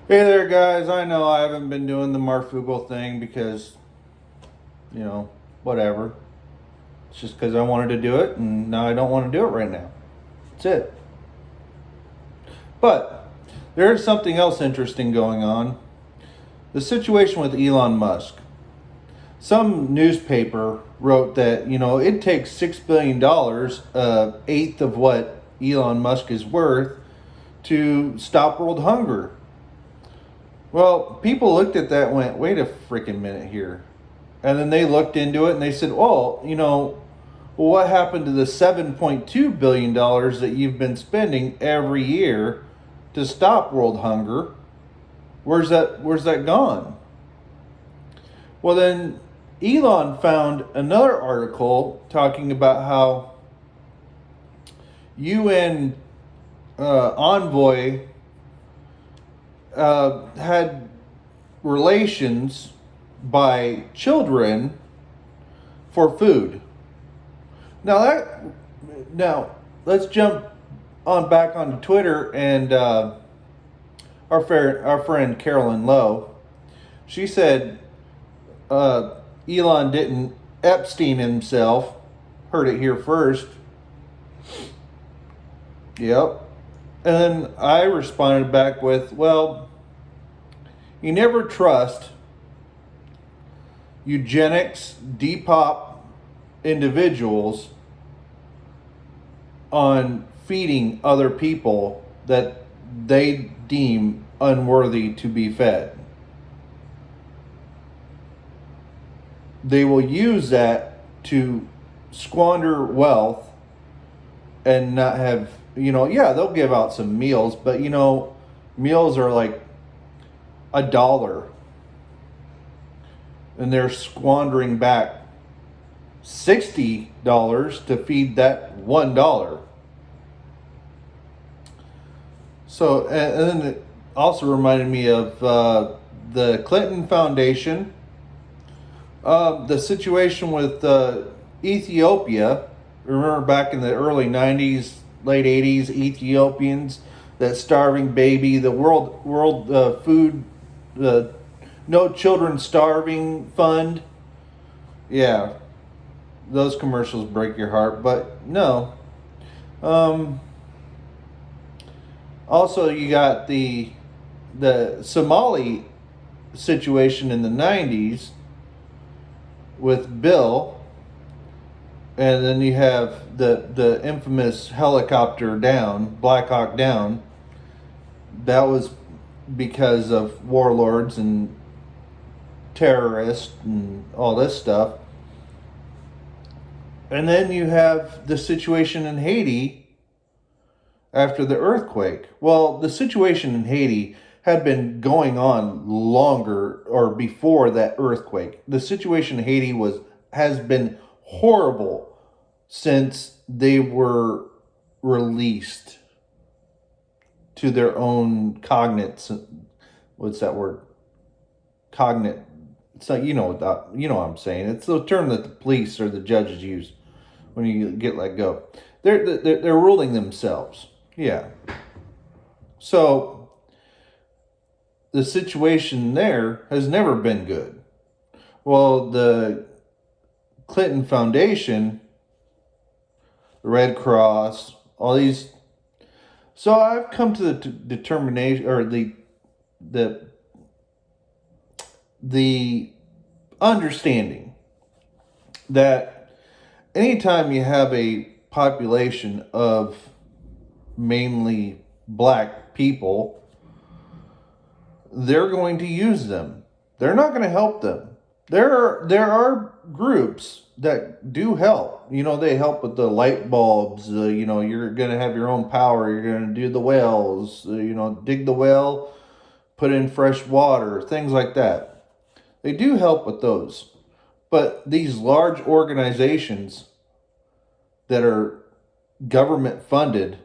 Hey there, guys. I know I haven't been doing the Marfugal thing because, you know, whatever. It's just because I wanted to do it, and now I don't want to do it right now. That's it. But there is something else interesting going on. The situation with Elon Musk. Some newspaper wrote that, it takes $6 billion, eighth of what Elon Musk is worth, to stop world hunger. Well, people looked at that and went, wait a freaking minute here. And then they looked into it and they said, well, what happened to the $7.2 billion that you've been spending every year to stop world hunger? Where's that gone? Well, then Elon found another article talking about how UN envoy had relations by children for food. Now let's jump on back onto Twitter and our friend Carolyn Lowe. She said Elon didn't Epstein himself. Heard it here first. Yep. And then I responded back with, well, you never trust eugenics, depop individuals on feeding other people that they deem unworthy to be fed. They will use that to squander wealth and not have, yeah, they'll give out some meals, but meals are like $1 and they're squandering back $60 to feed that $1. So, and then it also reminded me of the Clinton Foundation, the situation with Ethiopia. Remember back in the early 90s, late 80s, Ethiopians, that starving baby, the world food, the No Children Starving Fund. Yeah, those commercials break your heart, but no. Um, Also, you got the Somali situation in the 90s with Bill, and then you have the infamous helicopter down, Black Hawk Down. That was because of warlords and terrorists and all this stuff. And then you have the situation in Haiti after the earthquake. Well, the situation in Haiti had been going on longer or before that earthquake. The situation in Haiti has been horrible since they were released to their own cognates. What's that word? Cognate. It's not, what I'm saying. It's the term that the police or the judges use when you get let go. They're ruling themselves. Yeah. So the situation there has never been good. Well, the Clinton Foundation, the Red Cross, all these. So I've come to the determination, or the the understanding that anytime you have a population of mainly black people, they're going to use them. They're not going to help them. There are groups that do help. They help with the light bulbs. You're going to have your own power. You're going to do the wells. Dig the well, put in fresh water, things like that. They do help with those. But these large organizations that are government funded,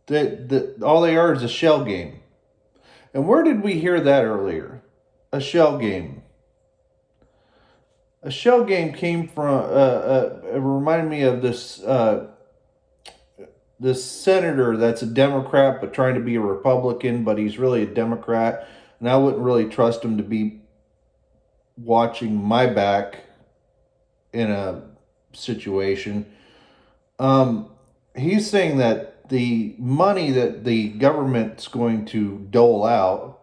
all they are is a shell game. And where did we hear that earlier? A shell game. A shell game came from, it reminded me of this this senator that's a Democrat but trying to be a Republican, but he's really a Democrat, and I wouldn't really trust him to be watching my back in a situation. Um, he's saying that the money that the government's going to dole out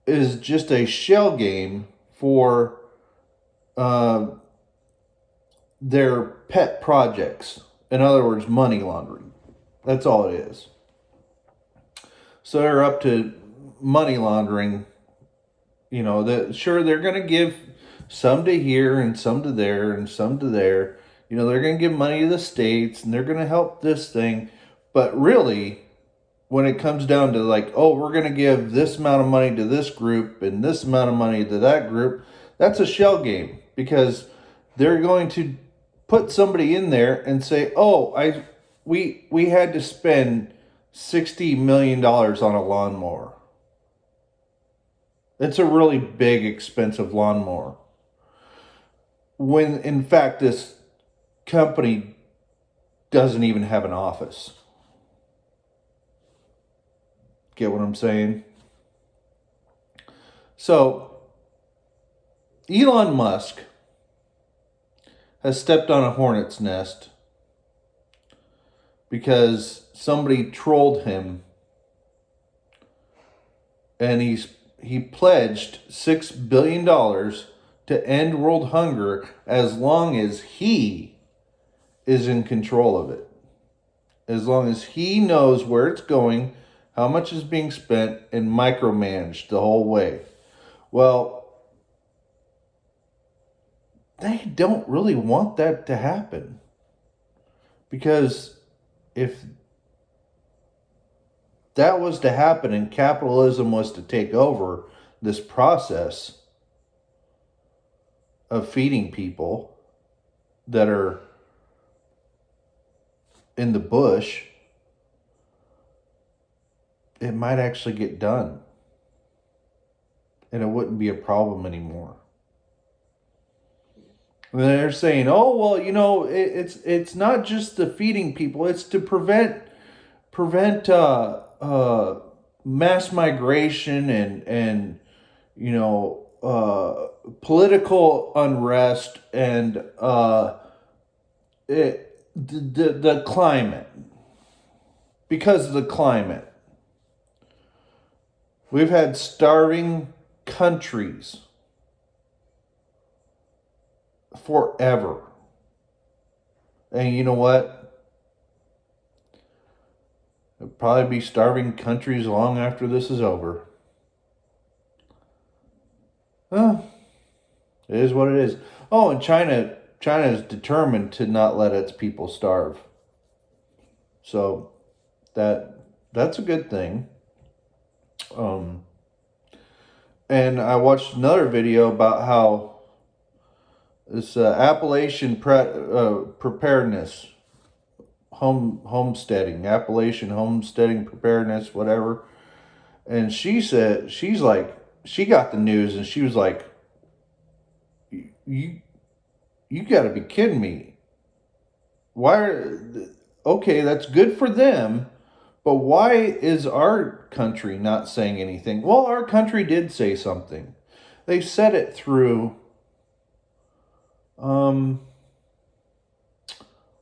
is just a shell game for uh, their pet projects. In other words, money laundering. That's all it is. So they're up to money laundering. Sure, they're going to give some to here and some to there and some to there. They're going to give money to the states and they're going to help this thing. But really, when it comes down to like, oh, we're going to give this amount of money to this group and this amount of money to that group, that's a shell game, because they're going to put somebody in there and say, oh, we had to spend $60 million on a lawnmower. It's a really big, expensive lawnmower. When in fact, this company doesn't even have an office. Get what I'm saying? So, Elon Musk has stepped on a hornet's nest because somebody trolled him, and he pledged $6 billion to end world hunger as long as he is in control of it. As long as he knows where it's going, how much is being spent, and micromanaged the whole way. Well, they don't really want that to happen. Because if that was to happen and capitalism was to take over this process of feeding people that are in the bush, it might actually get done. And it wouldn't be a problem anymore. And they're saying, oh, well, it's not just the feeding people, it's to prevent mass migration and political unrest and the climate. Because of the climate, we've had starving countries forever. And you know what? There'll probably be starving countries long after this is over. Well, it is what it is. Oh, and China is determined to not let its people starve. So that's a good thing. And I watched another video about how this Appalachian preparedness, homesteading, Appalachian homesteading preparedness, whatever. And she got the news and she was like, you got to be kidding me. Okay, that's good for them, but why is our country not saying anything? Well, our country did say something. They said it through,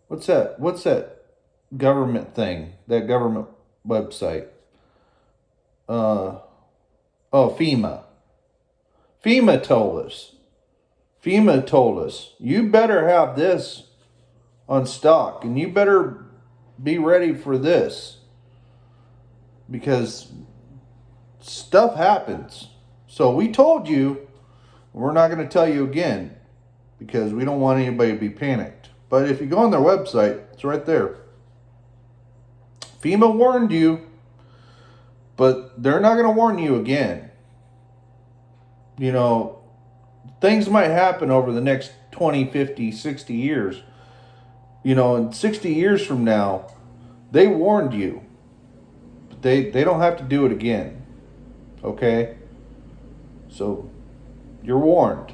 what's that government thing? That government website? FEMA. FEMA told us, you better have this on stock and you better be ready for this, because stuff happens. So we told you, we're not going to tell you again because we don't want anybody to be panicked. But if you go on their website, it's right there. FEMA warned you, but they're not going to warn you again. Things might happen over the next 20, 50, 60 years. In 60 years from now, they warned you. But they don't have to do it again. Okay? So, you're warned.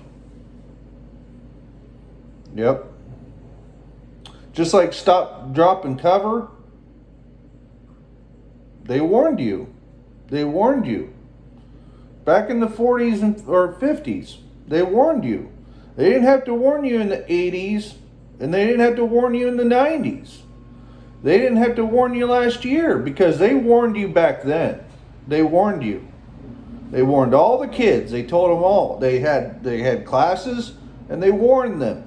Yep. Just like stop, drop, and cover. They warned you. They warned you. Back in the 40s or 50s, they warned you. They didn't have to warn you in the 80s, and they didn't have to warn you in the 90s. They didn't have to warn you last year because they warned you back then. They warned you. They warned all the kids. They told them all. They had classes, and they warned them.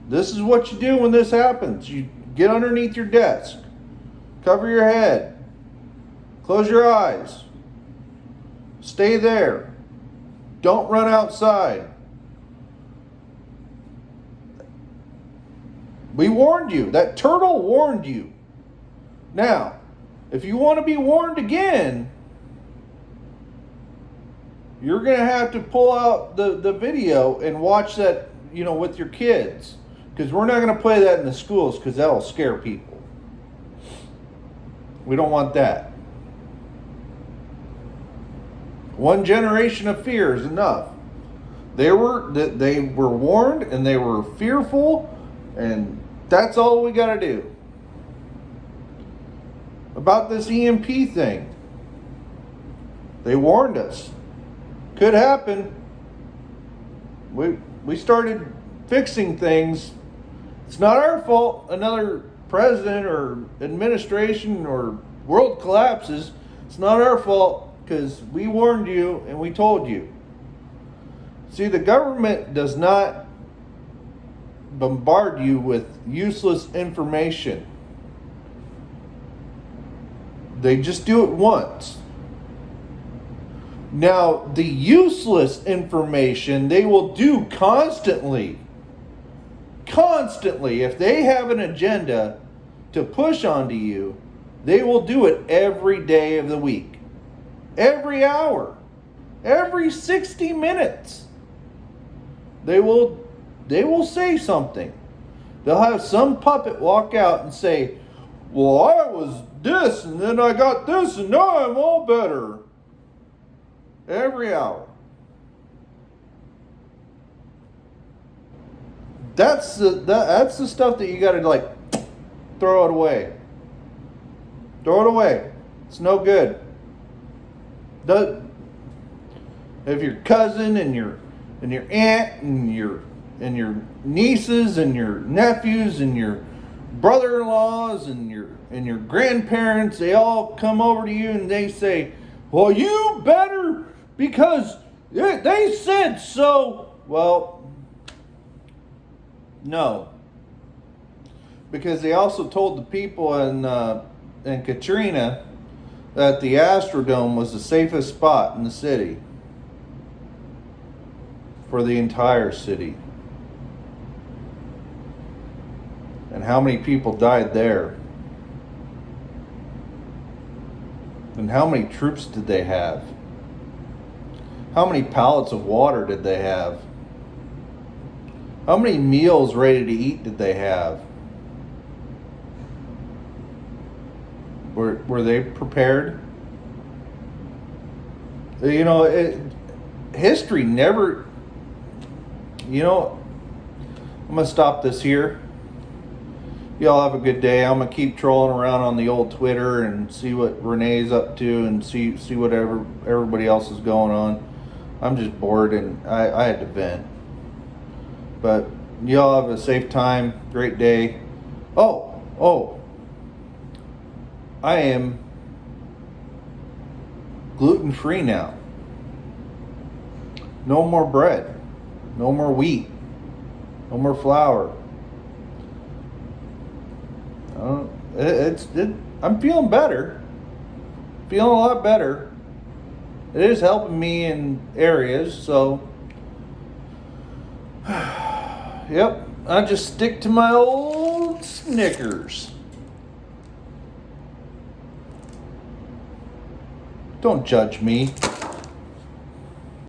This is what you do when this happens. You get underneath your desk. Cover your head. Close your eyes. Stay there. Don't run outside. We warned you. That turtle warned you. Now, if you want to be warned again, you're going to have to pull out the video and watch that, with your kids. Because we're not going to play that in the schools because that'll scare people. We don't want that. One generation of fear is enough. They were warned and they were fearful, and that's all we got to do. About this EMP thing, they warned us. Could happen. We started fixing things. It's not our fault another president or administration or world collapses. It's not our fault because we warned you and we told you. See, the government does not bombard you with useless information. They just do it once. Now, the useless information they will do constantly. Constantly. If they have an agenda to push onto you, they will do it every day of the week. Every hour. Every 60 minutes. They will say something. They'll have some puppet walk out and say, well, I was this and then I got this and now I'm all better. Every hour. That's the stuff that you got to throw it away. Throw it away. It's no good. If your cousin and your aunt and your nieces and your nephews and your brother-in-laws and your grandparents, they all come over to you and they say, well, you better because they said so. Well, no. Because they also told the people in Katrina that the Astrodome was the safest spot in the city. For the entire city. And how many people died there? And how many troops did they have? How many pallets of water did they have? How many meals ready to eat did they have? Were they prepared? History never... I'm going to stop this here. Y'all have a good day. I'm going to keep trolling around on the old Twitter and see what Renee's up to and see whatever everybody else is going on. I'm just bored and I had to vent. But y'all have a safe time. Great day. Oh. I am gluten-free now. No more bread. No more wheat. No more flour. I'm feeling better. Feeling a lot better. It is helping me in areas, so... Yep, I just stick to my old Snickers. Don't judge me.